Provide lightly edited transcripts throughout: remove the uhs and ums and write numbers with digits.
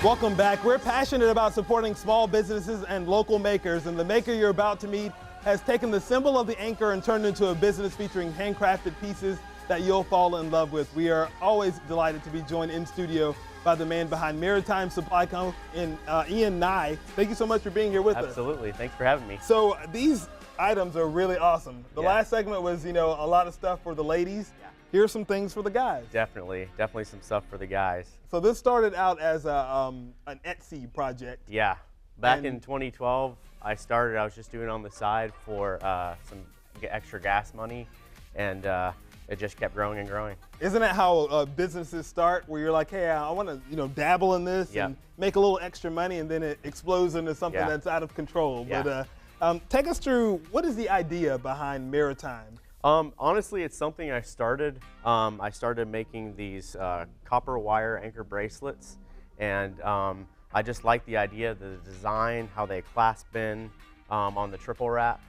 Welcome back. We're passionate about supporting small businesses and local makers, and the maker you're about to meet has taken the symbol of the anchor and turned it into a business featuring handcrafted pieces that you'll fall in love with. We are always delighted to be joined in studio by the man behind Maritime Supply Co, Ian Nigh. Thank you so much for being here with us. Absolutely, thanks for having me. So these items are really awesome. The last segment was, a lot of stuff for the ladies. Yeah. Here's some things for the guys. Definitely some stuff for the guys. So this started out as an Etsy project. Yeah, back in 2012, I was just doing it on the side for some extra gas money, and it just kept growing and growing. Isn't that how businesses start, where you're like, hey, I want to dabble in this and make a little extra money, and then it explodes into something that's out of control. Yeah. But take us through, what is the idea behind Maritime? Honestly, it's something I started. I started making these copper wire anchor bracelets, and I just like the idea, the design, how they clasp in on the triple wrap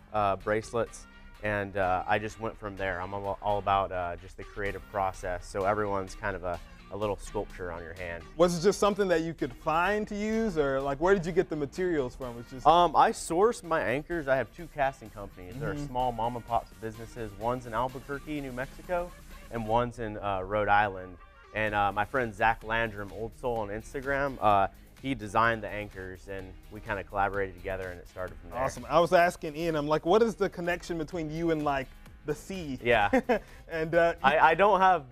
bracelets, and I just went from there. I'm all about just the creative process, so everyone's kind of a little sculpture on your hand. Was it just something that you could find to use, or like where did you get the materials from? It's just I source my anchors. I have two casting companies. They're small mom and pop businesses. One's in Albuquerque, New Mexico, and one's in Rhode Island. And my friend Zach Landrum, Old Soul on Instagram, he designed the anchors, and we kind of collaborated together, and it started from there. Awesome. I was asking Ian, I'm like, what is the connection between you and like the sea? Yeah. And I don't have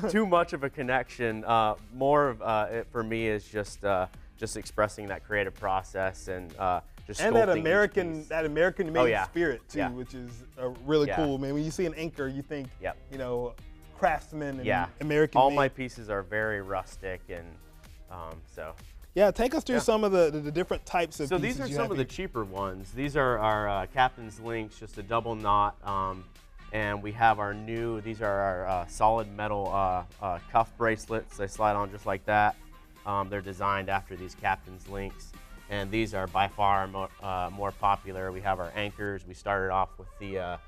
too much of a connection. More of it for me is just expressing that creative process and just and that American made spirit too, which is really cool. Man, when you see an anchor, you think craftsman and American. All made. my pieces are very rustic, and so. Yeah, take us through some of the different types of so pieces. So these are you some of the here. cheaper ones. These are our captain's links, just a double knot. And we have these are our solid metal cuff bracelets. They slide on just like that. They're designed after these captain's links. And these are by far more popular. We have our anchors. We started off with the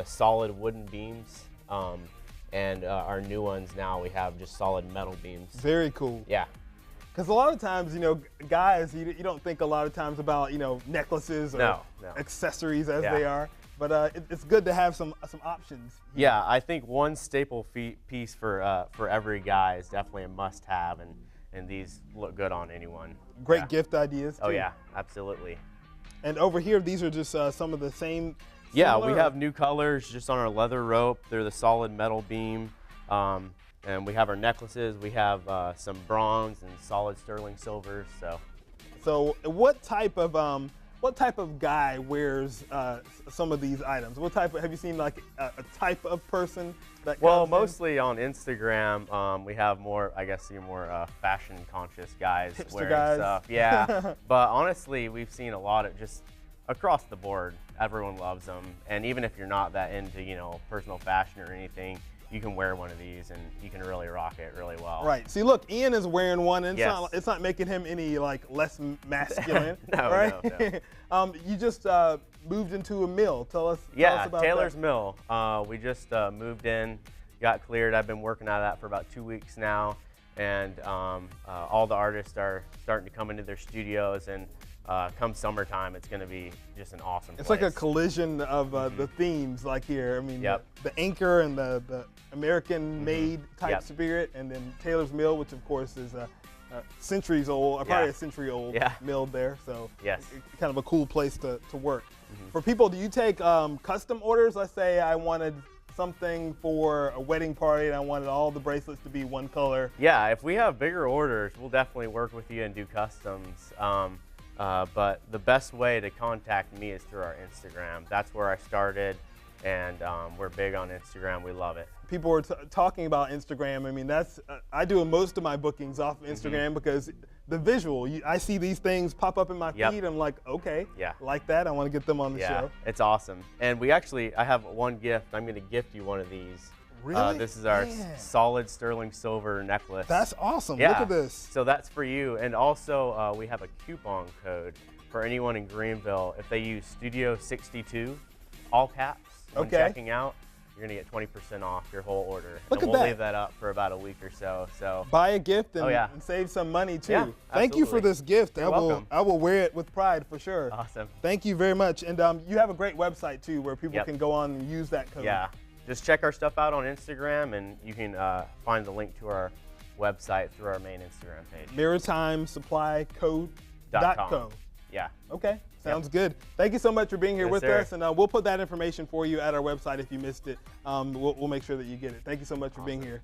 solid wooden beams. And our new ones now, we have just solid metal beams. Very cool. Yeah. Because a lot of times, guys, you don't think a lot of times about, necklaces or accessories as they are. But it's good to have some options. Yeah, I think one staple piece for every guy is definitely a must-have, and these look good on anyone. Great gift ideas, too. Oh, yeah, absolutely. And over here, these are just some of the same Yeah, we have new colors just on our leather rope. They're the solid metal beam. And we have our necklaces. We have some bronze and solid sterling silvers. So what type of guy wears some of these items? What type have you seen, like a type of person that? Well, mostly on Instagram, we have more. I guess you're more fashion conscious guys Hipster wearing guys. stuff. Yeah, but honestly, we've seen a lot of just across the board. Everyone loves them, and even if you're not that into personal fashion or anything, you can wear one of these and you can really rock it really well. Right. See, look, Ian is wearing one, and it's not making him any less masculine. No, right? No. You just moved into a mill. Tell us about Tailors that. Mill. We just moved in, got cleared. I've been working out of that for about 2 weeks now, and all the artists are starting to come into their studios, and come summertime, it's going to be just an awesome place. It's like a collision of the themes, like here. I mean, the anchor and the American-made type spirit, and then Tailors Mill, which of course is centuries old, probably a century old mill there. So kind of a cool place to work. For people, do you take custom orders? Let's say I wanted something for a wedding party and I wanted all the bracelets to be one color. Yeah, if we have bigger orders, we'll definitely work with you and do customs. But the best way to contact me is through our Instagram. That's where I started, and we're big on Instagram. We love it. People were talking about Instagram. I mean, I do most of my bookings off of Instagram because the visual. I see these things pop up in my feed. I'm like, okay, like that. I want to get them on the show. It's awesome. And I have one gift. I'm going to gift you one of these. Really? This is our solid sterling silver necklace. That's awesome. Yeah. Look at this. So that's for you. And also, we have a coupon code for anyone in Greenville. If they use Studio 62, all caps, when checking out, you're gonna get 20% off your whole order. Look and at we'll that. leave that up for about a week or so. So buy a gift and, yeah. and save some money too. Yeah, Thank you for absolutely. this gift. You're welcome. I will wear it with pride for sure. Awesome. Thank you very much. And you have a great website too where people can go on and use that code. Yeah, just check our stuff out on Instagram, and you can find the link to our website through our main Instagram page. Maritime Supply Co. .co. Yeah. Okay, sounds good. Thank you so much for being here with us, and we'll put that information for you at our website if you missed it. We'll make sure that you get it. Thank you so much for being here.